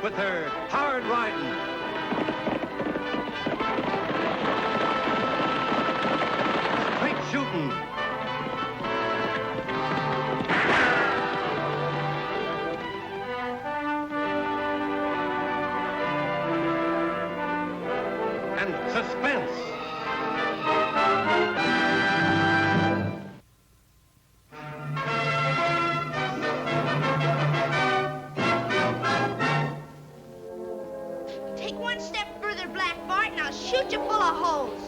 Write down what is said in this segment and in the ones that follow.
with her hard riding. Straight shooting. And suspense. Take one step further, Black Bart, and I'll shoot you full of holes.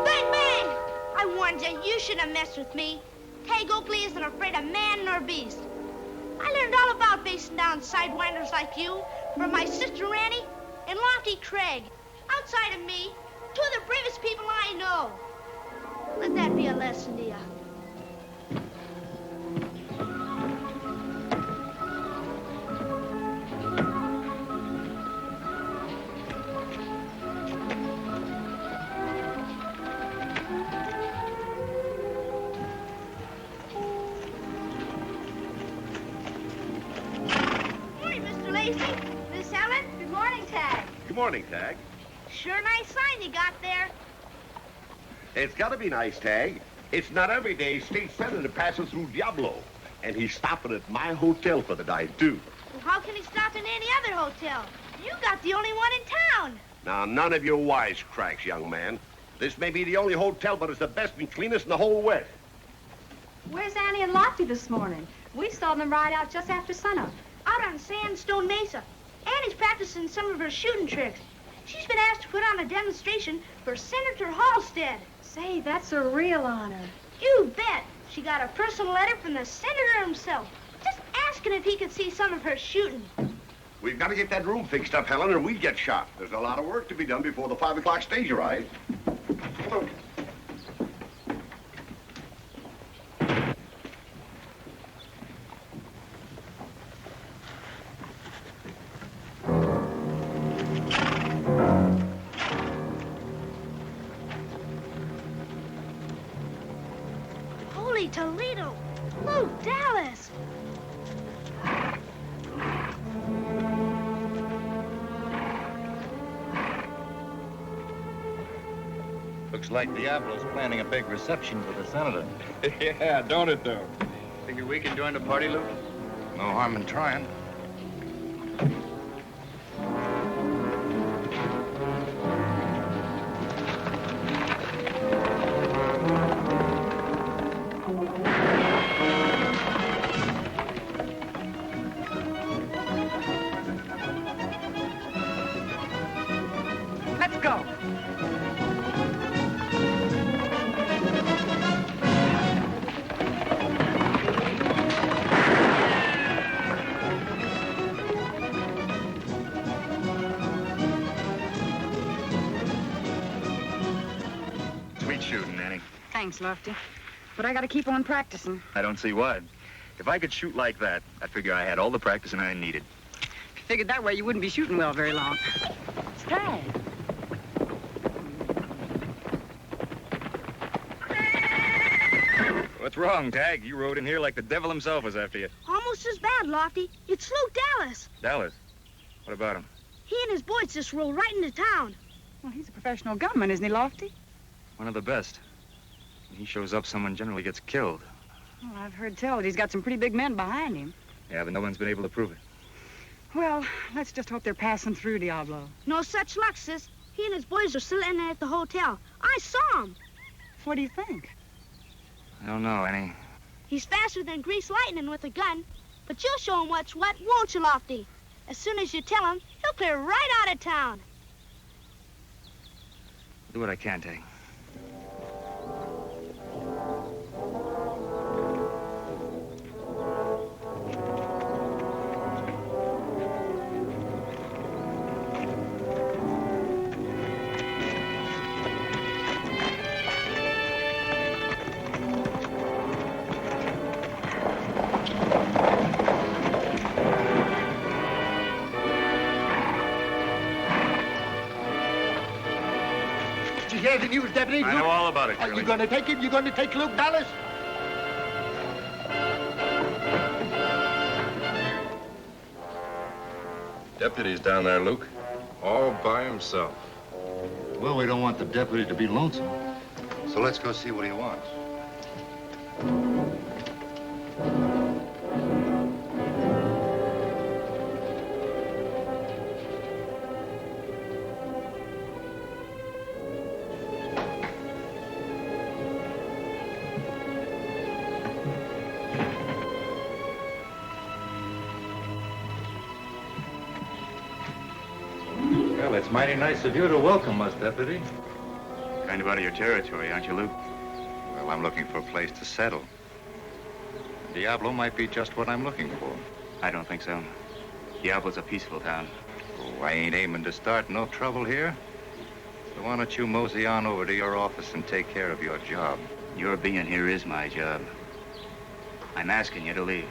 Bang, bang! I warned you, you shouldn't have messed with me. Tagg Oakley isn't afraid of man nor beast. I learned all about facing down sidewinders like you from my sister Annie and Lofty Craig. Outside of me, two of the bravest people I know. Let that be a lesson to you. Miss Ellen, good morning, Tagg. Good morning, Tagg. Sure nice sign you got there. It's got to be nice, Tagg. It's not every day State Senator passes through Diablo. And he's stopping at my hotel for the night, too. Well, how can he stop in any other hotel? You got the only one in town. Now, none of your wisecracks, young man. This may be the only hotel, but it's the best and cleanest in the whole West. Where's Annie and Lofty this morning? We saw them ride out just after sunup. Out on Sandstone Mesa. Annie's practicing some of her shooting tricks. She's been asked to put on a demonstration for Senator Halstead. Say, that's a real honor. You bet. She got a personal letter from the senator himself, just asking if he could see some of her shooting. We've got to get that room fixed up, Helen, or we get shot. There's a lot of work to be done before the 5 o'clock stage arrives. Holy Toledo! Luke Dallas! Looks like Diablo's planning a big reception for the senator. Yeah, don't it, though? Figure we can join the party, Luke? No harm in trying. Let's go! Sweet shooting, Annie. Thanks, Lofty. But I gotta keep on practicing. I don't see why. If I could shoot like that, I figure I had all the practicing I needed. If you figured that way, you wouldn't be shooting well very long. It's Tagg. What's wrong, Tagg? You rode in here like the devil himself was after you. Almost as bad, Lofty. It's Luke Dallas. Dallas? What about him? He and his boys just rode right into town. Well, he's a professional gunman, isn't he, Lofty? One of the best. When he shows up, someone generally gets killed. Well, I've heard tell that he's got some pretty big men behind him. Yeah, but no one's been able to prove it. Well, let's just hope they're passing through Diablo. No such luck, sis. He and his boys are still in there at the hotel. I saw him. What do you think? I don't know, Annie. He's faster than greased lightning with a gun. But you'll show him what's what, won't you, Lofty? As soon as you tell him, he'll clear right out of town. I'll do what I can, Tagg. Did you hear the news, Deputy? I know all about it, Are Curly. you going to take him? You going to take Luke Dallas? Deputy's down there, Luke. All by himself. Well, we don't want the deputy to be lonesome. So let's go see what he wants. Well, it's mighty nice of you to welcome us, Deputy. Kind of out of your territory, aren't you, Luke? Well, I'm looking for a place to settle. Diablo might be just what I'm looking for. I don't think so. Diablo's a peaceful town. Oh, I ain't aiming to start no trouble here. So why don't you mosey on over to your office and take care of your job? Your being here is my job. I'm asking you to leave.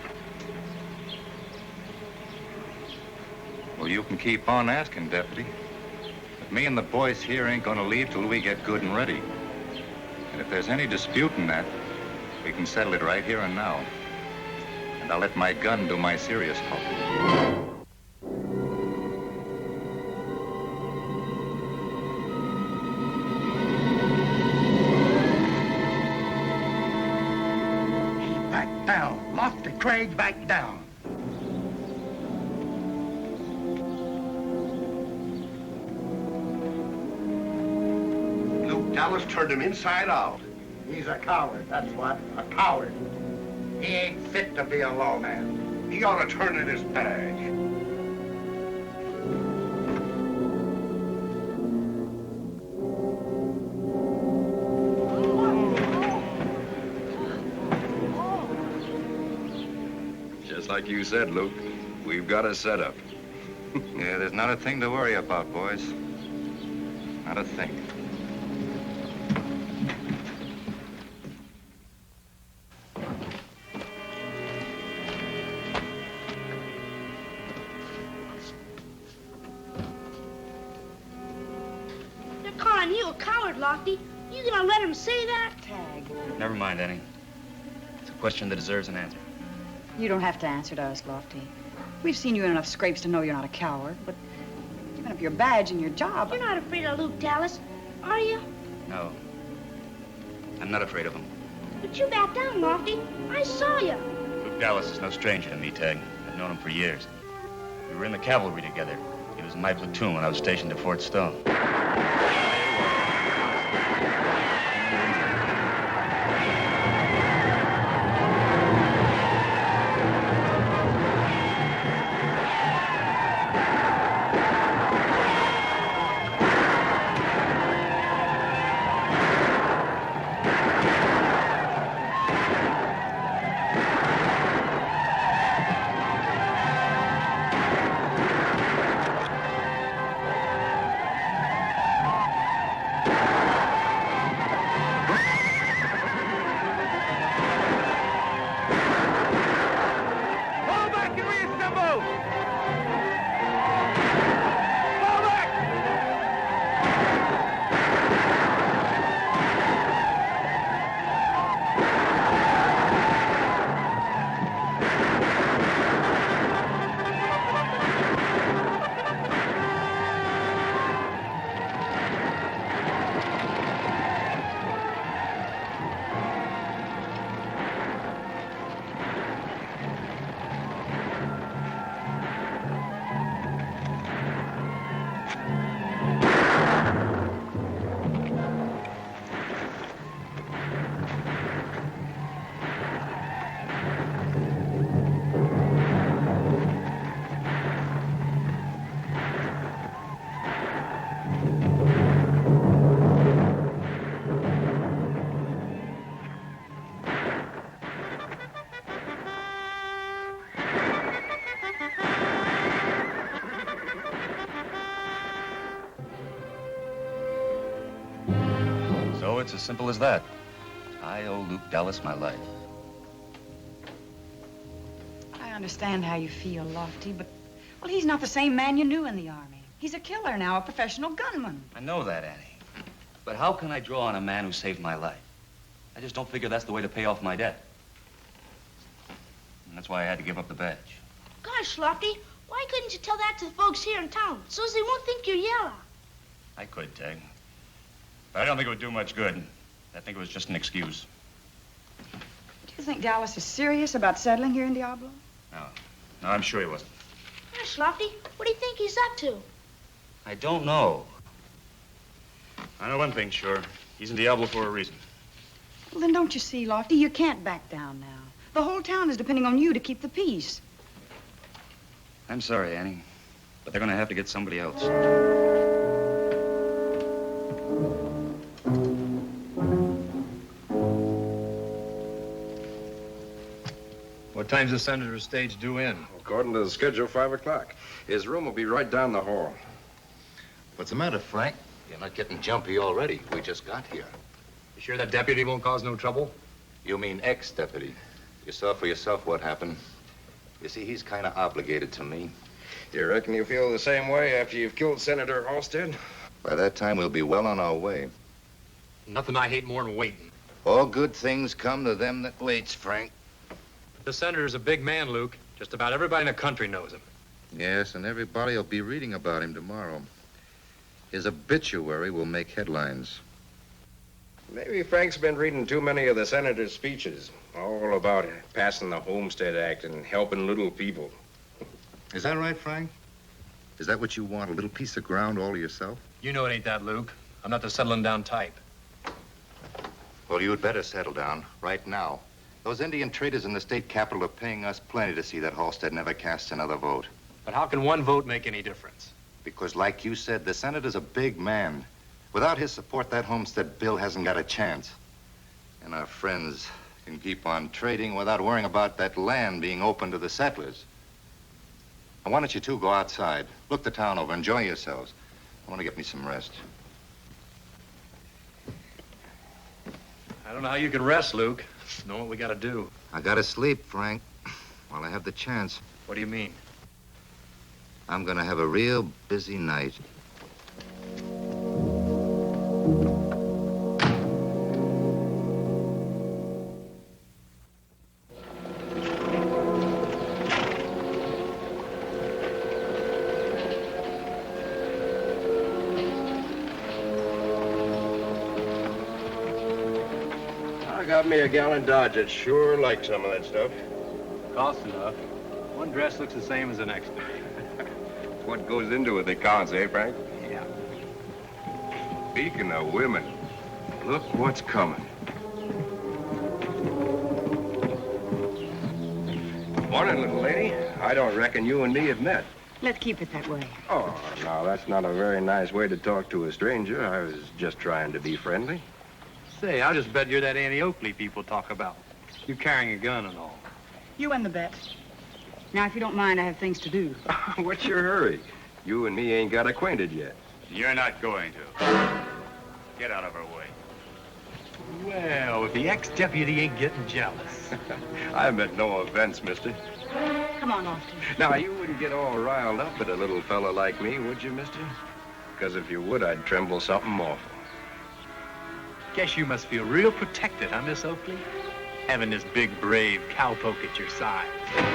Well, you can keep on asking, Deputy. But me and the boys here ain't gonna leave till we get good and ready. And if there's any disputing that, we can settle it right here and now. And I'll let my gun do my serious talking. Back down. Lofty, Craig, back down. Luke Dallas turned him inside out. He's a coward, that's what. A coward. He ain't fit to be a lawman. He ought to turn in his badge. Just like you said, Luke, we've got a setup. Yeah, there's not a thing to worry about, boys. Not a thing. They're calling you a coward, Lofty. You gonna let him say that? Tagg, Never mind, Annie. It's a question that deserves an answer. you don't have to answer to us, Lofty. We've seen you in enough scrapes to know you're not a coward, but giving up your badge and your job... You're not afraid of Luke Dallas, are you? No. I'm not afraid of him. But you backed down, Lofty. I saw you. Luke Dallas is no stranger to me, Tagg. I've known him for years. We were in the cavalry together. He was in my platoon when I was stationed at Fort Stone. So it's as simple as that. I owe Luke Dallas my life. I understand how you feel, Lofty, but, well, he's not the same man you knew in the Army. He's a killer now, a professional gunman. I know that, Annie. But how can I draw on a man who saved my life? I just don't figure that's the way to pay off my debt. And that's why I had to give up the badge. Gosh, Lofty, Why couldn't you tell that to the folks here in town, so as they won't think you're yellow? I could, Tagg. But I don't think it would do much good. I think it was just an excuse. Do you think Dallas is serious about settling here in Diablo? No, I'm sure he wasn't. Gosh, Lofty, what do you think he's up to? I don't know. I know one thing, sure. He's in Diablo for a reason. Well, then don't you see, Lofty, you can't back down now. The whole town is depending on you to keep the peace. I'm sorry, Annie, but they're going to have to get somebody else. What time's the senator's stage due in? According to the schedule, 5 o'clock. His room will be right down the hall. What's the matter, Frank? You're not getting jumpy already. We just got here. You sure that deputy won't cause no trouble? You mean ex-deputy. You saw for yourself what happened. You see, he's kind of obligated to me. You reckon you feel the same way after you've killed Senator Halstead? By that time, we'll be well on our way. Nothing I hate more than waiting. All good things come to them that waits, Frank. The senator's a big man, Luke. Just about everybody in the country knows him. Yes, and everybody will be reading about him tomorrow. His obituary will make headlines. Maybe Frank's been reading too many of the senator's speeches, all about passing the Homestead Act and helping little people. Is that right, Frank? Is that what you want, a little piece of ground all to yourself? You know it ain't that, Luke. I'm not the settling down type. Well, you'd better settle down right now. Those Indian traders in the state capitol are paying us plenty to see that Halstead never casts another vote. But how can one vote make any difference? Because, like you said, the senator's a big man. Without his support, that Homestead bill hasn't got a chance. And our friends can keep on trading without worrying about that land being open to the settlers. Now, why don't you two go outside, look the town over, enjoy yourselves. I want to get me some rest. I don't know how you can rest, Luke. Know what we gotta do. I gotta sleep, Frank, while I have the chance. What do you mean? I'm gonna have a real busy night. I got me a gallon Dodge. I'd sure like some of that stuff. Costs enough. One dress looks the same as the next day. What goes into it that counts, eh, Frank? Yeah. Speaking of women, look what's coming. Morning, little lady. I don't reckon you and me have met. Let's keep it that way. Oh, no, that's not a very nice way to talk to a stranger. I was just trying to be friendly. Say, I'll just bet you're that Annie Oakley people talk about. You carrying a gun and all. You win the bet. Now, if you don't mind, I have things to do. What's your hurry? You and me ain't got acquainted yet. You're not going to. Get out of our way. Well, if the ex-deputy ain't getting jealous. I meant no offense, mister. Come on, Lofty. Now, you wouldn't get all riled up at a little fella like me, would you, mister? Because if you would, I'd tremble something awful. Guess you must feel real protected, huh, Miss Oakley? Having this big, brave cowpoke at your side.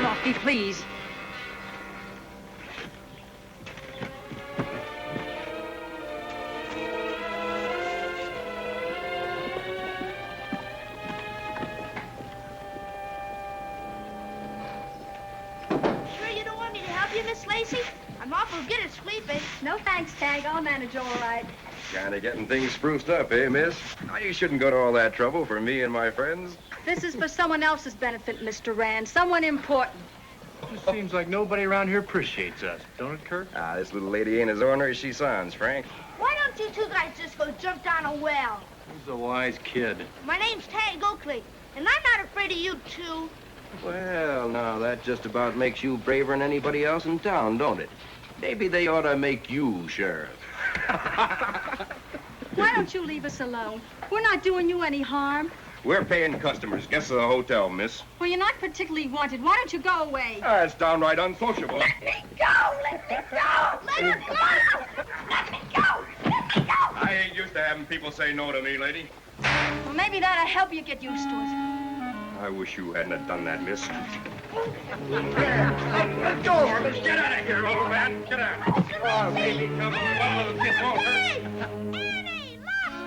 Lofty, please. Sure you don't want me to help you, Miss Lacey? I'm awful good at sweeping. No thanks, Tagg. I'll manage all right. Kind of getting things spruced up, eh, miss? Now, you shouldn't go to all that trouble for me and my friends. This is for someone else's benefit, Mr. Rand. Someone important. Just seems like nobody around here appreciates us, don't it, Kurt? Ah, this little lady ain't as ornery as she sounds, Frank. Why don't you two guys just go jump down a well? He's a wise kid. My name's Tagg Oakley, and I'm not afraid of you two. Well, now, that just about makes you braver than anybody else in town, don't it? Maybe they ought to make you sheriff. Why don't you leave us alone? We're not doing you any harm. We're paying customers. Guests of the hotel, miss. Well, you're not particularly wanted. Why don't you go away? That's downright unsociable. Let me go! Let me go! Let her go! Let me go! Let me go! I ain't used to having people say no to me, lady. Well, maybe that'll help you get used to it. I wish you hadn't have done that, miss. Let's go. Let's get out of here, old man. Get out. Come on, baby. Come on. One little kiss won't hurt. Annie, Lofty!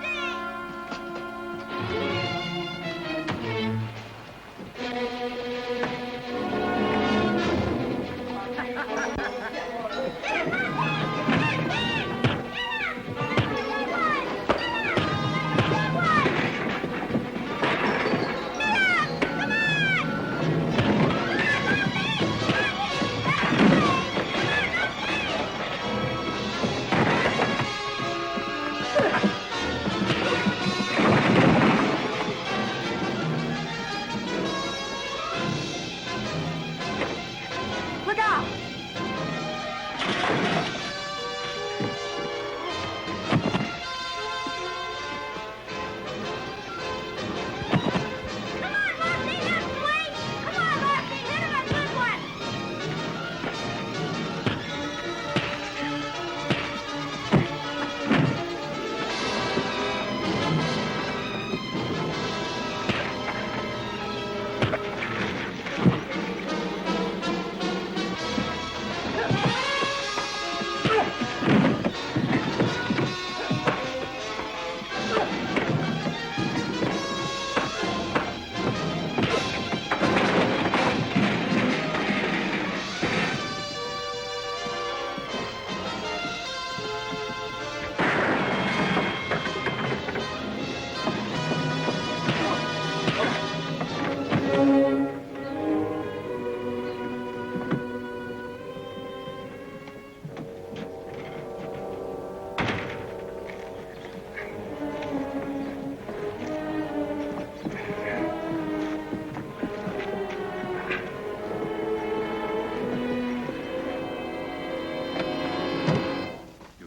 Look out!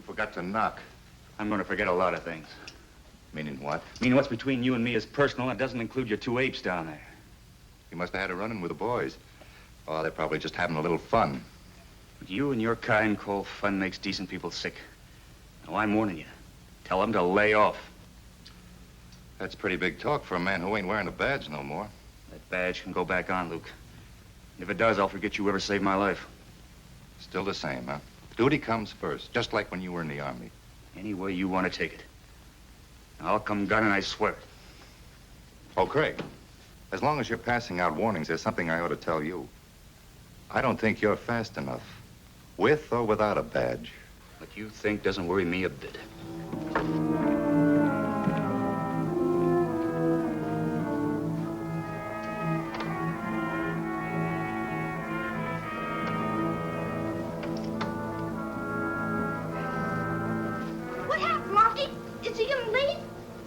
Forgot to knock. I'm going to forget a lot of things. Meaning what? Meaning what's between you and me is personal. It doesn't include your two apes down there. You must have had a run-in with the boys. Oh, they're probably just having a little fun. But you and your kind call fun makes decent people sick. Now, I'm warning you. Tell them to lay off. That's pretty big talk for a man who ain't wearing a badge no more. That badge can go back on, Luke. And if it does, I'll forget you ever saved my life. Still the same, huh? Duty comes first, just like when you were in the Army. Any way you want to take it. I'll come gunning, I swear it. Oh, Craig, as long as you're passing out warnings, there's something I ought to tell you. I don't think you're fast enough, with or without a badge. What you think doesn't worry me a bit. What happened, Lofty? Is he gonna leave?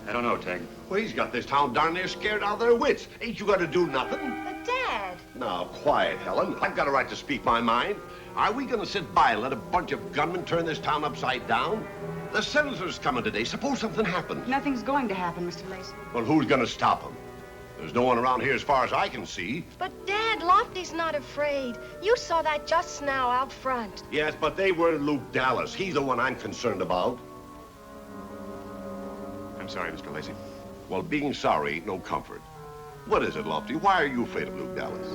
I don't know, Tagg. Well, he's got this town darn near scared out of their wits. Ain't you gonna do nothing? But, Dad. Now, quiet, Helen. I've got a right to speak my mind. Are we gonna sit by and let a bunch of gunmen turn this town upside down? The senator's coming today. Suppose something happens. Nothing's going to happen, Mr. Lacey. Well, who's gonna stop him? There's no one around here as far as I can see. But, Dad, Lofty's not afraid. You saw that just now out front. Yes, but they were Luke Dallas. He's the one I'm concerned about. I'm sorry, Mr. Lacey. Well, being sorry ain't no comfort. What is it, Lofty? Why are you afraid of Luke Dallas?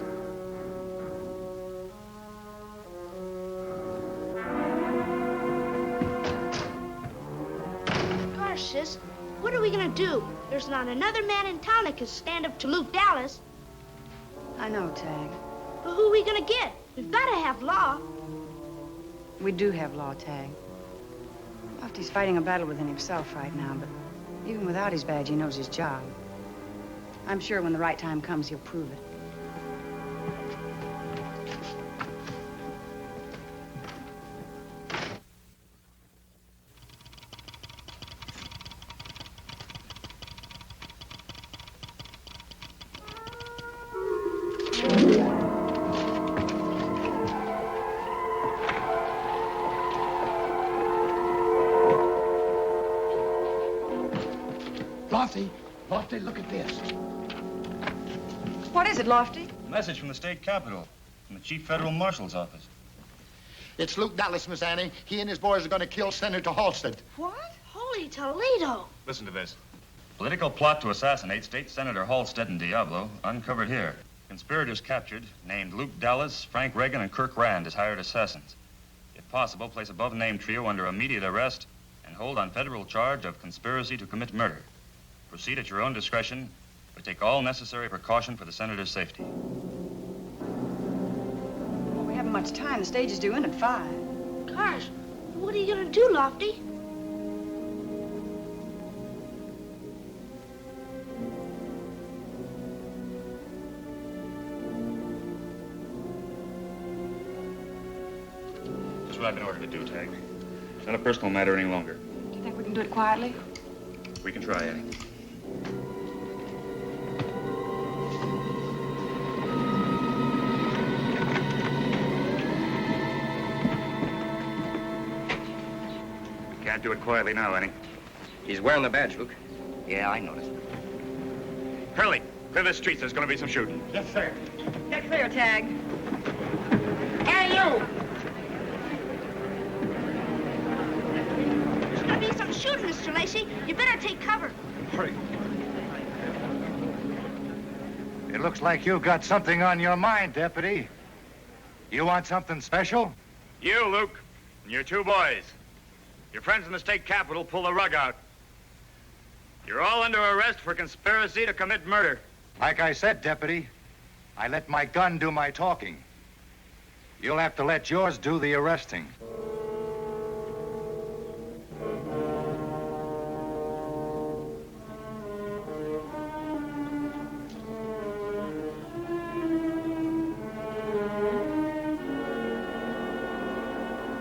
Gosh, sis, what are we gonna do? There's not another man in town that can stand up to Luke Dallas. I know, Tagg. But who are we gonna get? We've gotta have law. We do have law, Tagg. Lofty's fighting a battle within himself right now, but even without his badge, he knows his job. I'm sure when the right time comes, he'll prove it. Lofty, look at this. What is it, Lofty? A message from the state capitol, from the chief federal marshal's office. It's Luke Dallas, Miss Annie. He and his boys are going to kill Senator Halstead. What? Holy Toledo. Listen to this. Political plot to assassinate State Senator Halstead in Diablo, uncovered here. Conspirators captured, named Luke Dallas, Frank Reagan, and Kirk Rand as hired assassins. If possible, place above-named trio under immediate arrest and hold on federal charge of conspiracy to commit murder. Proceed at your own discretion, but take all necessary precaution for the senator's safety. Well, we haven't much time. The stage is due in at 5. Gosh, what are you gonna do, Lofty? That's what I've been ordered to do, Tagg. It's not a personal matter any longer. Do you think we can do it quietly? We can try, Annie. We can't do it quietly now, Annie. He's wearing the badge, Luke. Yeah, I noticed. Curly, clear the streets. There's going to be some shooting. Yes, sir. Get clear, Tagg. Hey, you! There's gonna be some shooting, Mr. Lacey. You better take cover. Hurry. It looks like you've got something on your mind, Deputy. You want something special? You, Luke, and your 2 boys. Your friends in the state capitol pull the rug out. You're all under arrest for conspiracy to commit murder. Like I said, Deputy, I let my gun do my talking. You'll have to let yours do the arresting.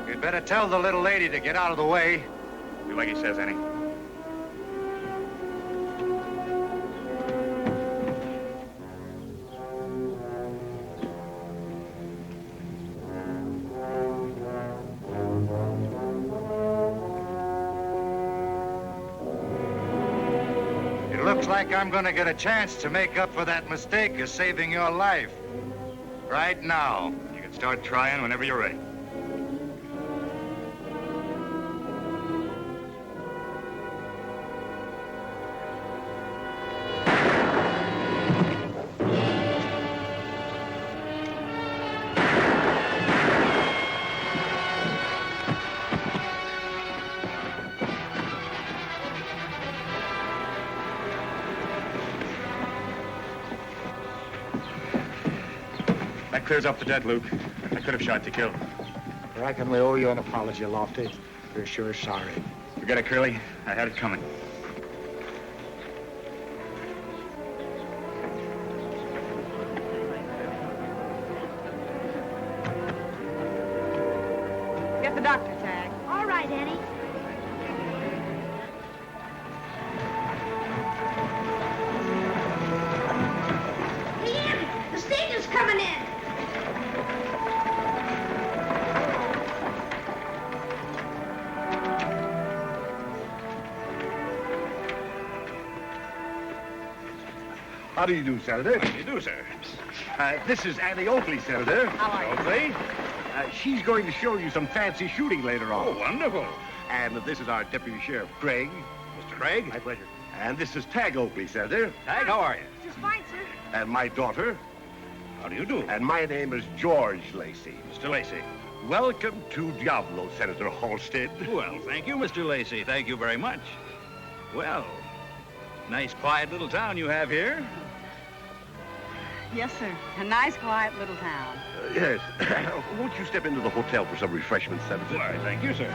You'd better tell the little lady to get out of the way. Do like he says, Annie. Looks like I'm gonna get a chance to make up for that mistake of saving your life. Right now. You can start trying whenever you're ready. That clears up the dead, Luke. I could have shot to kill. I reckon we owe you an apology, Lofty. We're sure sorry. Forget it, Curly. I had it coming. Get the doctor, Tagg. All right, Annie. Hey, Annie, the stage is coming in. How do you do, Senator? How do you do, sir? This is Annie Oakley, Senator. How are you? Oakley. She's going to show you some fancy shooting later on. Oh, wonderful. And this is our Deputy Sheriff, Craig. Mr. Craig. My pleasure. And this is Tagg Oakley, Senator. Tagg, how are you? Just fine, sir. And my daughter. How do you do? And my name is George Lacey. Mr. Lacey. Welcome to Diablo, Senator Halstead. Well, thank you, Mr. Lacey. Thank you very much. Well, nice, quiet little town you have here. Yes, sir. A nice, quiet little town. Yes. Won't you step into the hotel for some refreshments, Senator? Why, thank you, sir.